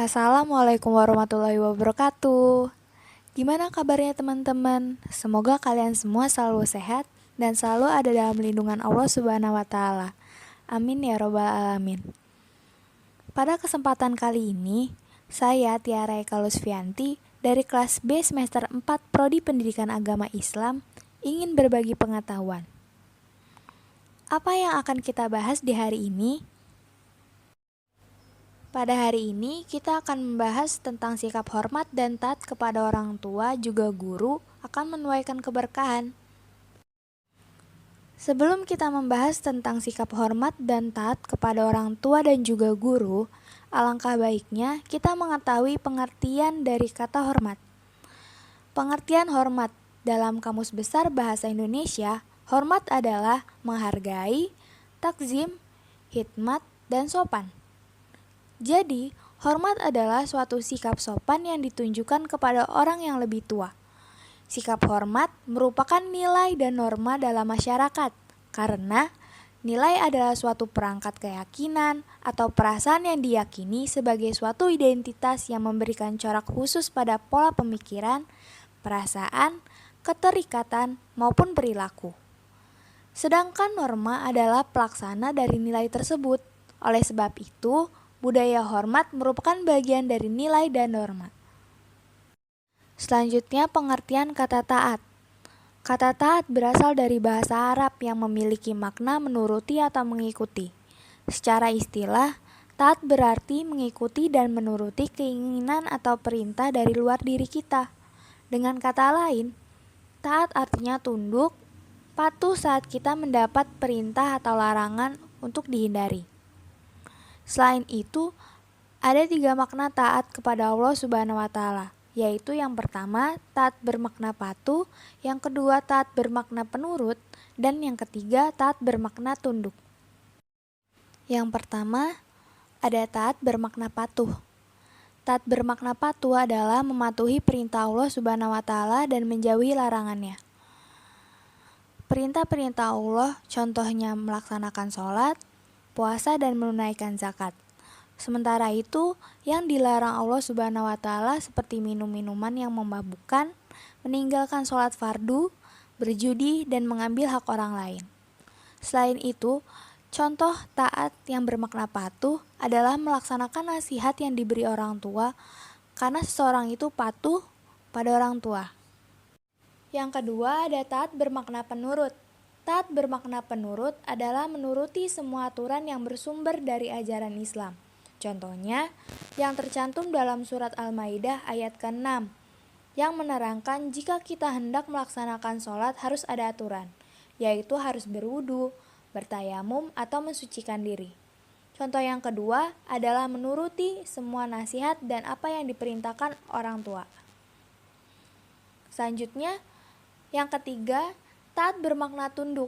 Assalamualaikum warahmatullahi wabarakatuh. Gimana kabarnya teman-teman? Semoga kalian semua selalu sehat dan selalu ada dalam lindungan Allah Subhanahu wa taala. Amin ya robbal alamin. Pada kesempatan kali ini, saya Tiara Eka Lusfianti dari kelas B semester 4 Prodi Pendidikan Agama Islam ingin berbagi pengetahuan. Apa yang akan kita bahas di hari ini? Pada hari ini, kita akan membahas tentang sikap hormat dan taat kepada orang tua juga guru akan menuaikan keberkahan. Sebelum kita membahas tentang sikap hormat dan taat kepada orang tua dan juga guru, alangkah baiknya kita mengetahui pengertian dari kata hormat. Pengertian hormat dalam Kamus Besar Bahasa Indonesia, hormat adalah menghargai, takzim, hikmat, dan sopan. Jadi, hormat adalah suatu sikap sopan yang ditunjukkan kepada orang yang lebih tua. Sikap hormat merupakan nilai dan norma dalam masyarakat, karena nilai adalah suatu perangkat keyakinan atau perasaan yang diyakini sebagai suatu identitas yang memberikan corak khusus pada pola pemikiran, perasaan, keterikatan, maupun perilaku. Sedangkan norma adalah pelaksana dari nilai tersebut. Oleh sebab itu, budaya hormat merupakan bagian dari nilai dan norma. Selanjutnya pengertian kata taat. Kata taat berasal dari bahasa Arab yang memiliki makna menuruti atau mengikuti. Secara istilah, taat berarti mengikuti dan menuruti keinginan atau perintah dari luar diri kita. Dengan kata lain, taat artinya tunduk, patuh saat kita mendapat perintah atau larangan untuk dihindari. Selain itu, ada 3 makna taat kepada Allah Subhanahu wa taala, yaitu yang pertama, taat bermakna patuh, yang kedua, taat bermakna penurut, dan yang ketiga, taat bermakna tunduk. Yang pertama, ada taat bermakna patuh. Taat bermakna patuh adalah mematuhi perintah Allah Subhanahu wa taala dan menjauhi larangannya. Perintah-perintah Allah contohnya melaksanakan sholat, puasa, dan menunaikan zakat. Sementara itu, yang dilarang Allah Subhanahu wa taala seperti minum-minuman yang memabukkan, meninggalkan sholat fardu, berjudi, dan mengambil hak orang lain. Selain itu, contoh taat yang bermakna patuh adalah melaksanakan nasihat yang diberi orang tua karena seseorang itu patuh pada orang tua. Yang kedua, ada taat bermakna penurut. Taat bermakna penurut adalah menuruti semua aturan yang bersumber dari ajaran Islam. Contohnya, yang tercantum dalam surat Al-Maidah ayat ke-6, yang menerangkan jika kita hendak melaksanakan sholat harus ada aturan, yaitu harus berwudu, bertayamum, atau mensucikan diri. Contoh yang kedua adalah menuruti semua nasihat dan apa yang diperintahkan orang tua. Selanjutnya, yang ketiga, taat bermakna tunduk.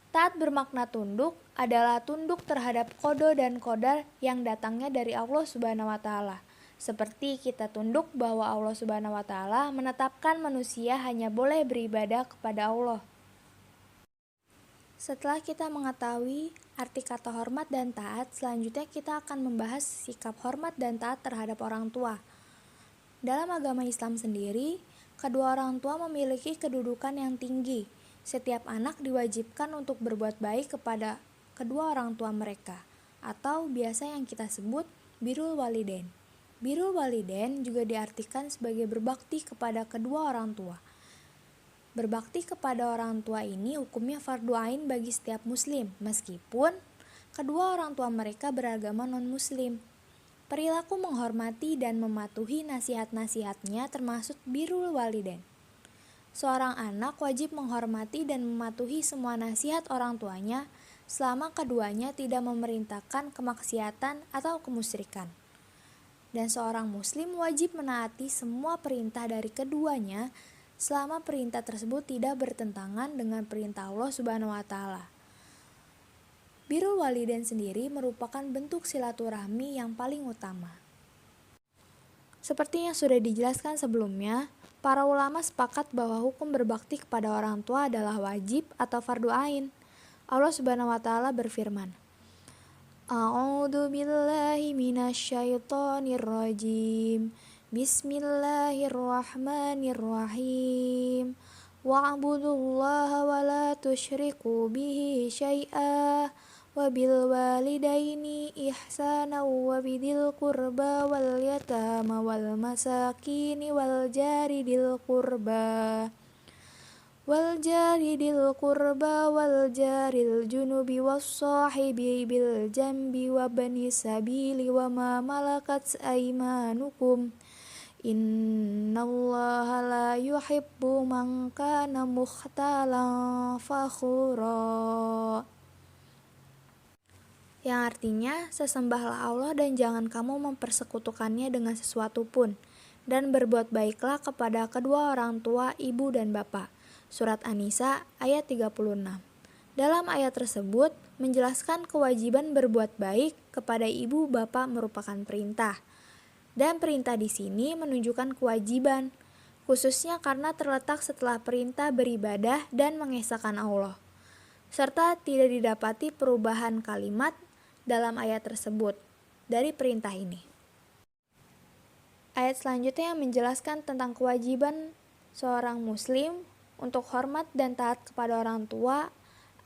Taat bermakna tunduk adalah tunduk terhadap qada dan qadar yang datangnya dari Allah Subhanahu wa taala. Seperti kita tunduk bahwa Allah Subhanahu wa taala menetapkan manusia hanya boleh beribadah kepada Allah. Setelah kita mengetahui arti kata hormat dan taat, selanjutnya kita akan membahas sikap hormat dan taat terhadap orang tua. Dalam agama Islam sendiri, kedua orang tua memiliki kedudukan yang tinggi. Setiap anak diwajibkan untuk berbuat baik kepada kedua orang tua mereka, atau biasa yang kita sebut birrul walidain. Birrul walidain juga diartikan sebagai berbakti kepada kedua orang tua. Berbakti kepada orang tua ini hukumnya fardu ain bagi setiap muslim, meskipun kedua orang tua mereka beragama non-muslim. Perilaku menghormati dan mematuhi nasihat-nasihatnya termasuk birrul walidain. Seorang anak wajib menghormati dan mematuhi semua nasihat orang tuanya selama keduanya tidak memerintahkan kemaksiatan atau kemusyrikan. Dan seorang muslim wajib menaati semua perintah dari keduanya selama perintah tersebut tidak bertentangan dengan perintah Allah Subhanahu wa taala. Birrul walidain sendiri merupakan bentuk silaturahmi yang paling utama. Seperti yang sudah dijelaskan sebelumnya, para ulama sepakat bahwa hukum berbakti kepada orang tua adalah wajib atau fardu ain. Allah Subhanahu wa taala berfirman, A'udzu billahi minasyaitonir rajim. Bismillahirrahmanirrahim. Wa'budullaha wa la tusyriku bihi syai'a wa bil walidaini ihsana wa bidil qurba wal yatama wal masakini wal jari dil qurba wal jaril junubi was sahibi bil jambi wa bani sabili wa ma malakat aymanukum innallaha la yuhibbu man kana mukhtalan fakhura, yang artinya sesembahlah Allah dan jangan kamu mempersekutukannya dengan sesuatu pun, dan berbuat baiklah kepada kedua orang tua, ibu dan bapak. Surat An-Nisa ayat 36. Dalam ayat tersebut menjelaskan kewajiban berbuat baik kepada ibu bapak merupakan perintah. Dan perintah di sini menunjukkan kewajiban, khususnya karena terletak setelah perintah beribadah dan mengesahkan Allah. Serta tidak didapati perubahan kalimat dalam ayat tersebut dari perintah ini. Ayat selanjutnya yang menjelaskan tentang kewajiban seorang muslim untuk hormat dan taat kepada orang tua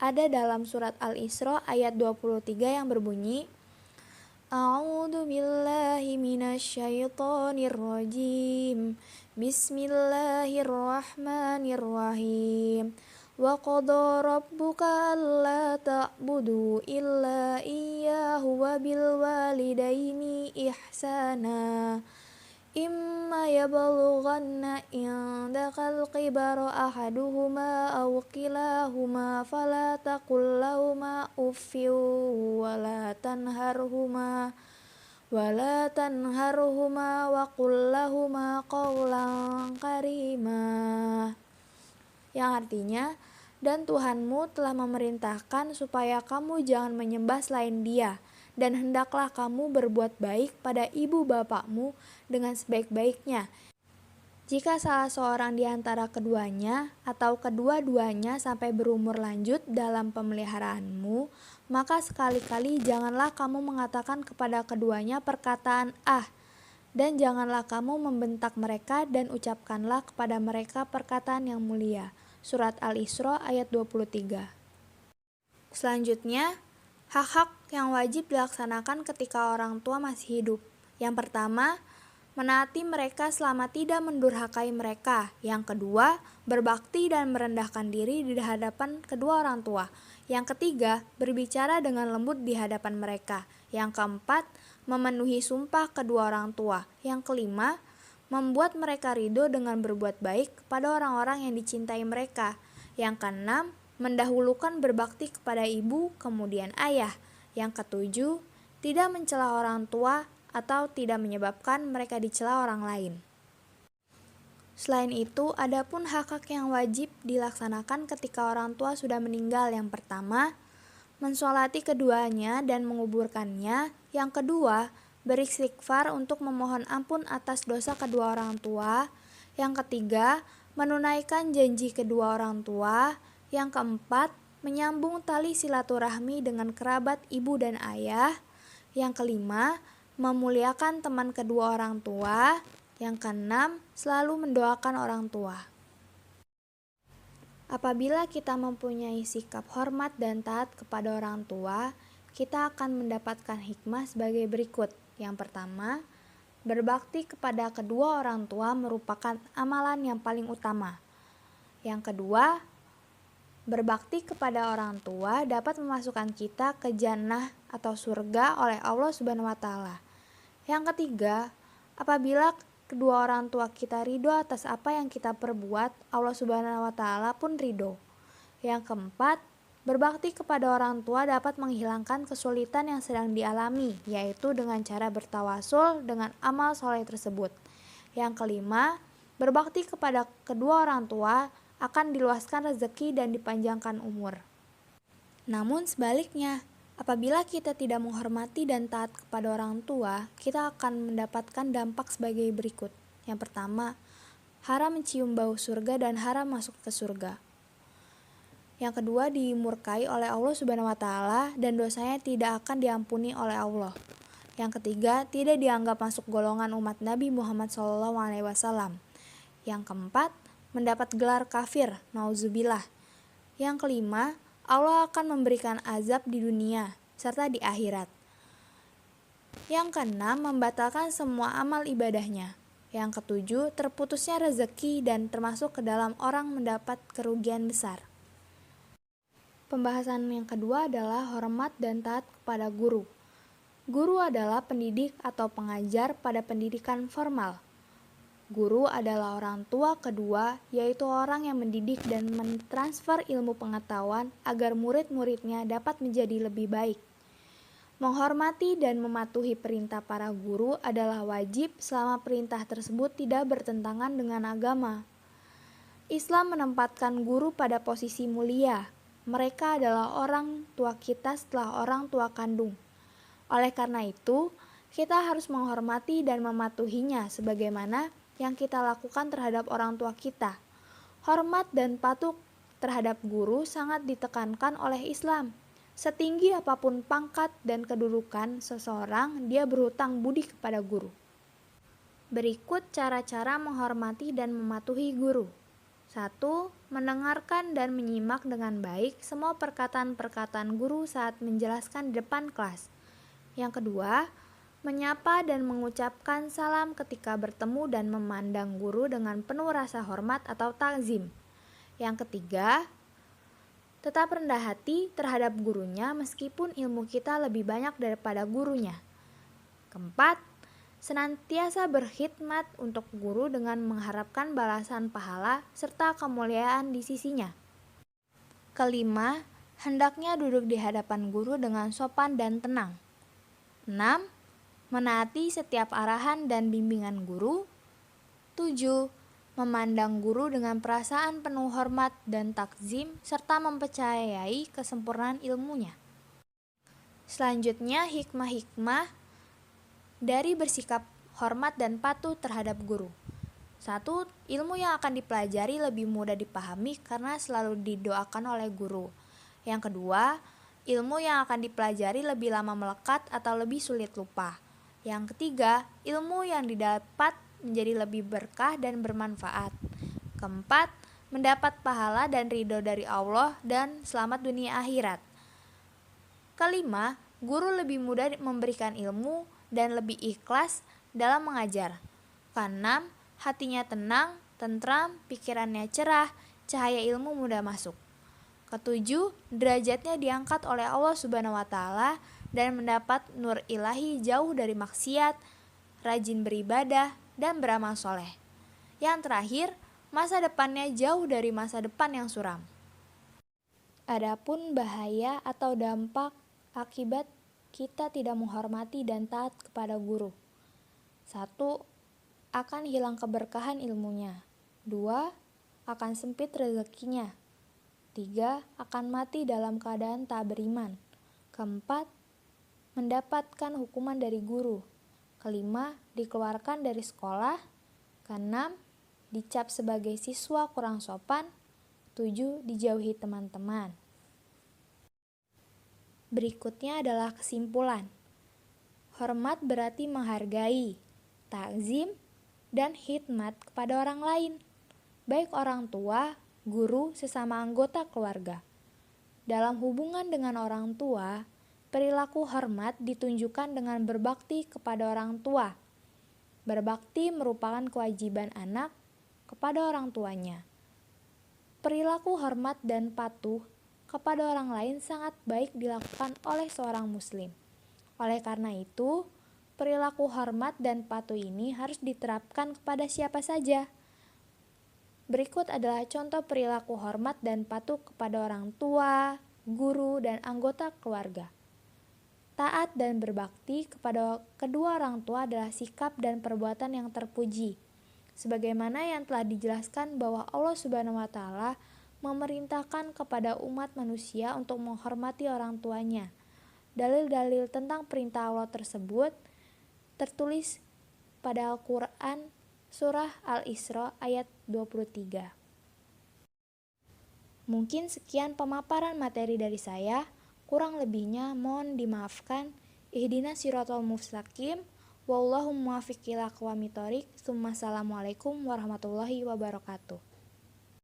ada dalam surat Al-Isra ayat 23 yang berbunyi, A'udzu billahi minasyaitonir rajim. Bismillahirrahmanirrahim. Wa qada rabbuka alla ta'budu illa iyyahu wa bil walidaini ihsana. Imma yablughanna indakal kibara ahaduhuma aw kilahuma fala taqul lahuma uffin wala tanharhuma wa qul lahuma qawlan karima, yang artinya, dan Tuhanmu telah memerintahkan supaya kamu jangan menyembah selain Dia, dan hendaklah kamu berbuat baik pada ibu bapakmu dengan sebaik-baiknya. Jika salah seorang di antara keduanya atau kedua-duanya sampai berumur lanjut dalam pemeliharaanmu, maka sekali-kali janganlah kamu mengatakan kepada keduanya perkataan dan janganlah kamu membentak mereka dan ucapkanlah kepada mereka perkataan yang mulia. Surat Al-Isra ayat 23. Selanjutnya, hak-hak yang wajib dilaksanakan ketika orang tua masih hidup. Yang pertama, menaati mereka selama tidak mendurhakai mereka. Yang kedua, berbakti dan merendahkan diri di hadapan kedua orang tua. Yang ketiga, berbicara dengan lembut di hadapan mereka. Yang keempat, memenuhi sumpah kedua orang tua. Yang kelima, membuat mereka ridho dengan berbuat baik kepada orang-orang yang dicintai mereka. Yang keenam, mendahulukan berbakti kepada ibu, kemudian ayah. Yang ketujuh, tidak mencela orang tua atau tidak menyebabkan mereka dicela orang lain. Selain itu, adapun hak-hak yang wajib dilaksanakan ketika orang tua sudah meninggal. Yang pertama, mensolati keduanya dan menguburkannya. Yang kedua, beristighfar untuk memohon ampun atas dosa kedua orang tua. Yang ketiga, menunaikan janji kedua orang tua. Yang keempat, menyambung tali silaturahmi dengan kerabat ibu dan ayah. Yang kelima, memuliakan teman kedua orang tua. Yang keenam, selalu mendoakan orang tua. Apabila kita mempunyai sikap hormat dan taat kepada orang tua, kita akan mendapatkan hikmah sebagai berikut. Yang pertama, berbakti kepada kedua orang tua merupakan amalan yang paling utama. Yang kedua, berbakti kepada orang tua dapat memasukkan kita ke jannah atau surga oleh Allah Subhanahu wa taala. Yang ketiga, apabila kedua orang tua kita ridho atas apa yang kita perbuat, Allah Subhanahu wa taala pun ridho. Yang keempat, berbakti kepada orang tua dapat menghilangkan kesulitan yang sedang dialami, yaitu dengan cara bertawasul dengan amal soleh tersebut. Yang kelima, berbakti kepada kedua orang tua akan diluaskan rezeki dan dipanjangkan umur. Namun sebaliknya, apabila kita tidak menghormati dan taat kepada orang tua, kita akan mendapatkan dampak sebagai berikut. Yang pertama, haram mencium bau surga dan haram masuk ke surga. Yang kedua, dimurkai oleh Allah Subhanahu wa taala dan dosanya tidak akan diampuni oleh Allah. Yang ketiga, tidak dianggap masuk golongan umat Nabi Muhammad SAW. Yang keempat, mendapat gelar kafir, nauzubillah. Yang kelima, Allah akan memberikan azab di dunia serta di akhirat. Yang keenam, membatalkan semua amal ibadahnya. Yang ketujuh, terputusnya rezeki dan termasuk ke dalam orang mendapat kerugian besar. Pembahasan yang kedua adalah hormat dan taat kepada guru. Guru adalah pendidik atau pengajar pada pendidikan formal. Guru adalah orang tua kedua, yaitu orang yang mendidik dan mentransfer ilmu pengetahuan agar murid-muridnya dapat menjadi lebih baik. Menghormati dan mematuhi perintah para guru adalah wajib selama perintah tersebut tidak bertentangan dengan agama. Islam menempatkan guru pada posisi mulia. Mereka adalah orang tua kita setelah orang tua kandung. Oleh karena itu, kita harus menghormati dan mematuhinya sebagaimana yang kita lakukan terhadap orang tua kita. Hormat dan patuh terhadap guru sangat ditekankan oleh Islam. Setinggi apapun pangkat dan kedudukan seseorang, dia berhutang budi kepada guru. Berikut cara-cara menghormati dan mematuhi guru. 1. Mendengarkan dan menyimak dengan baik semua perkataan-perkataan guru saat menjelaskan di depan kelas. Yang kedua, menyapa dan mengucapkan salam ketika bertemu dan memandang guru dengan penuh rasa hormat atau takzim. Yang ketiga, tetap rendah hati terhadap gurunya meskipun ilmu kita lebih banyak daripada gurunya. Keempat, senantiasa berkhidmat untuk guru dengan mengharapkan balasan pahala serta kemuliaan di sisinya. Kelima, hendaknya duduk di hadapan guru dengan sopan dan tenang. 6. Menaati setiap arahan dan bimbingan guru. 7. Memandang guru dengan perasaan penuh hormat dan takzim serta mempercayai kesempurnaan ilmunya. Selanjutnya, hikmah-hikmah dari bersikap hormat dan patuh terhadap guru. 1. Ilmu yang akan dipelajari lebih mudah dipahami karena selalu didoakan oleh guru. Yang kedua, ilmu yang akan dipelajari lebih lama melekat atau lebih sulit lupa. Yang ketiga, ilmu yang didapat menjadi lebih berkah dan bermanfaat. Keempat, mendapat pahala dan ridho dari Allah dan selamat dunia akhirat. Kelima, guru lebih mudah memberikan ilmu dan lebih ikhlas dalam mengajar. Keenam, hatinya tenang, tentram, pikirannya cerah, cahaya ilmu mudah masuk. Ketujuh, derajatnya diangkat oleh Allah Subhanahu wa taala dan mendapat nur ilahi jauh dari maksiat, rajin beribadah, dan beramal soleh. Yang terakhir, masa depannya jauh dari masa depan yang suram. Adapun bahaya atau dampak akibat kita tidak menghormati dan taat kepada guru. 1. Akan hilang keberkahan ilmunya. 2. Akan sempit rezekinya. 3. Akan mati dalam keadaan tak beriman. Keempat, mendapatkan hukuman dari guru. Kelima, dikeluarkan dari sekolah. Keenam, dicap sebagai siswa kurang sopan. 7. Dijauhi teman-teman. Berikutnya adalah kesimpulan. Hormat berarti menghargai, takzim, dan khidmat kepada orang lain, baik orang tua, guru, sesama anggota keluarga. Dalam hubungan dengan orang tua, perilaku hormat ditunjukkan dengan berbakti kepada orang tua. Berbakti merupakan kewajiban anak kepada orang tuanya. Perilaku hormat dan patuh kepada orang lain sangat baik dilakukan oleh seorang muslim. Oleh karena itu, perilaku hormat dan patuh ini harus diterapkan kepada siapa saja. Berikut adalah contoh perilaku hormat dan patuh kepada orang tua, guru, dan anggota keluarga. Taat dan berbakti kepada kedua orang tua adalah sikap dan perbuatan yang terpuji. Sebagaimana yang telah dijelaskan bahwa Allah Subhanahu wa taala memerintahkan kepada umat manusia untuk menghormati orang tuanya. Dalil-dalil tentang perintah Allah tersebut tertulis pada Al-Quran Surah Al-Isra ayat 23. Mungkin sekian pemaparan materi dari saya. Kurang lebihnya mohon dimaafkan. Ihdinas siratal mustaqim. Wallahu muwaffiq ila aqwamit thoriq. Assalamualaikum warahmatullahi wabarakatuh.